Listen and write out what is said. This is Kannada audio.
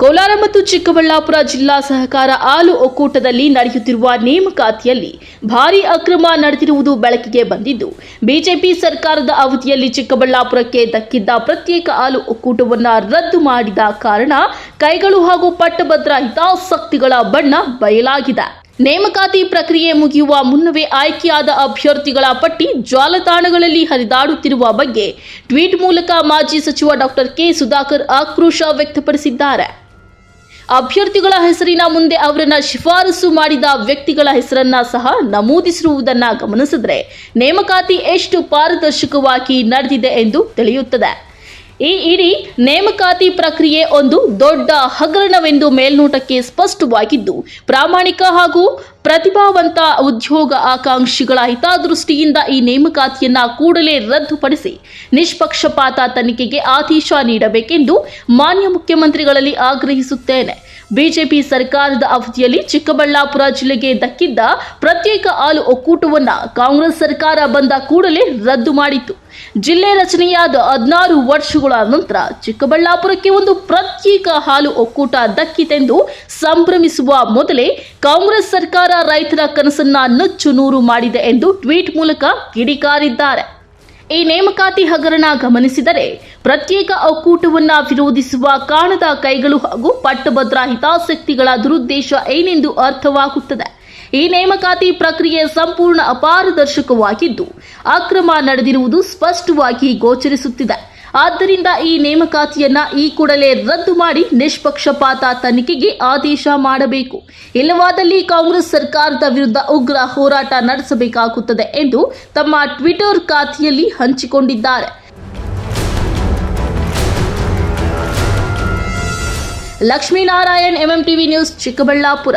ಕೋಲಾರ ಮತ್ತು ಚಿಕ್ಕಬಳ್ಳಾಪುರ ಜಿಲ್ಲಾ ಸಹಕಾರ ಹಾಲು ಒಕ್ಕೂಟದಲ್ಲಿ ನಡೆಯುತ್ತಿರುವ ನೇಮಕಾತಿಯಲ್ಲಿ ಭಾರೀ ಅಕ್ರಮ ನಡೆದಿರುವುದು ಬೆಳಕಿಗೆ ಬಂದಿದ್ದು, ಬಿಜೆಪಿ ಸರ್ಕಾರದ ಅವಧಿಯಲ್ಲಿ ಚಿಕ್ಕಬಳ್ಳಾಪುರಕ್ಕೆ ದಕ್ಕಿದ್ದ ಪ್ರತ್ಯೇಕ ಹಾಲು ಒಕ್ಕೂಟವನ್ನು ರದ್ದು ಮಾಡಿದ ಕಾರಣ ಕೈಗಳು ಹಾಗೂ ಪಟ್ಟಭದ್ರ ಹಿತಾಸಕ್ತಿಗಳ ಬಣ್ಣ ಬಯಲಾಗಿದೆ. ನೇಮಕಾತಿ ಪ್ರಕ್ರಿಯೆ ಮುಗಿಯುವ ಮುನ್ನವೇ ಆಯ್ಕೆಯಾದ ಅಭ್ಯರ್ಥಿಗಳ ಪಟ್ಟಿ ಜಾಲತಾಣಗಳಲ್ಲಿ ಹರಿದಾಡುತ್ತಿರುವ ಬಗ್ಗೆ ಟ್ವೀಟ್ ಮೂಲಕ ಮಾಜಿ ಸಚಿವ ಡಾಕ್ಟರ್ ಕೆ ಸುಧಾಕರ್ ಆಕ್ರೋಶ ವ್ಯಕ್ತಪಡಿಸಿದ್ದಾರೆ. ಅಭ್ಯರ್ಥಿಗಳ ಹೆಸರಿನ ಮುಂದೆ ಅವರನ್ನ ಶಿಫಾರಸು ಮಾಡಿದ ವ್ಯಕ್ತಿಗಳ ಹೆಸರನ್ನ ಸಹ ನಮೂದಿಸಿರುವುದನ್ನ ಗಮನಿಸಿದರೆ ನೇಮಕಾತಿ ಎಷ್ಟು ಪಾರದರ್ಶಕವಾಗಿ ನಡೆದಿದೆ ಎಂದು ತಿಳಿಯುತ್ತದೆ. ಈ ಇಡೀ ನೇಮಕಾತಿ ಪ್ರಕ್ರಿಯೆ ಒಂದು ದೊಡ್ಡ ಹಗರಣವೆಂದು ಮೇಲ್ನೋಟಕ್ಕೆ ಸ್ಪಷ್ಟವಾಗಿದ್ದು, ಪ್ರಾಮಾಣಿಕ ಹಾಗೂ ಪ್ರತಿಭಾವಂತ ಉದ್ಯೋಗ ಆಕಾಂಕ್ಷಿಗಳ ಹಿತದೃಷ್ಟಿಯಿಂದ ಈ ನೇಮಕಾತಿಯನ್ನ ಕೂಡಲೇ ರದ್ದುಪಡಿಸಿ ನಿಷ್ಪಕ್ಷಪಾತ ತನಿಖೆಗೆ ಆದೇಶ ನೀಡಬೇಕೆಂದು ಮಾನ್ಯ ಮುಖ್ಯಮಂತ್ರಿಗಳಲ್ಲಿ ಆಗ್ರಹಿಸುತ್ತೇನೆ. ಬಿಜೆಪಿ ಸರ್ಕಾರದ ಅವಧಿಯಲ್ಲಿ ಚಿಕ್ಕಬಳ್ಳಾಪುರ ಜಿಲ್ಲೆಗೆ ದಕ್ಕಿದ್ದ ಪ್ರತ್ಯೇಕ ಹಾಲು ಒಕ್ಕೂಟವನ್ನ ಕಾಂಗ್ರೆಸ್ ಸರ್ಕಾರ ಬಂದ ಕೂಡಲೇ ರದ್ದು ಮಾಡಿತ್ತು. ಜಿಲ್ಲೆ ರಚನೆಯಾದ 16 ವರ್ಷಗಳ ನಂತರ ಚಿಕ್ಕಬಳ್ಳಾಪುರಕ್ಕೆ ಒಂದು ಪ್ರತ್ಯೇಕ ಹಾಲು ಒಕ್ಕೂಟ ದಕ್ಕಿತೆಂದು ಸಂಭ್ರಮಿಸುವ ಮೊದಲೇ ಕಾಂಗ್ರೆಸ್ ಸರ್ಕಾರ ರೈತರ ಕನಸನ್ನ ನುಚ್ಚು ನೂರು ಮಾಡಿದೆ ಎಂದು ಟ್ವೀಟ್ ಮೂಲಕ ಕಿಡಿಕಾರಿದ್ದಾರೆ. ಈ ನೇಮಕಾತಿ ಹಗರಣ ಗಮನಿಸಿದರೆ ಪ್ರತ್ಯೇಕ ಒಕ್ಕೂಟವನ್ನ ವಿರೋಧಿಸುವ ಕಾಣದ ಕೈಗಳು ಹಾಗೂ ಪಟ್ಟಭದ್ರ ಹಿತಾಸಕ್ತಿಗಳ ದುರುದ್ದೇಶ ಏನೆಂದು ಅರ್ಥವಾಗುತ್ತದೆ. ಈ ನೇಮಕಾತಿ ಪ್ರಕ್ರಿಯೆ ಸಂಪೂರ್ಣ ಅಪಾರದರ್ಶಕವಾಗಿದ್ದು, ಅಕ್ರಮ ನಡೆದಿರುವುದು ಸ್ಪಷ್ಟವಾಗಿ ಗೋಚರಿಸುತ್ತಿದೆ. ಆದ್ದರಿಂದ ಈ ನೇಮಕಾತಿಯನ್ನ ಈ ಕೂಡಲೇ ರದ್ದು ಮಾಡಿ ನಿಷ್ಪಕ್ಷಪಾತ ತನಿಖೆಗೆ ಆದೇಶ ಮಾಡಬೇಕು. ಇಲ್ಲವಾದಲ್ಲಿ ಕಾಂಗ್ರೆಸ್ ಸರ್ಕಾರದ ವಿರುದ್ಧ ಉಗ್ರ ಹೋರಾಟ ನಡೆಸಬೇಕಾಗುತ್ತದೆ ಎಂದು ತಮ್ಮ ಟ್ವಿಟರ್ ಖಾತೆಯಲ್ಲಿ ಹಂಚಿಕೊಂಡಿದ್ದಾರೆ. Lakshminarayan, MMTV news, Chikkaballapur.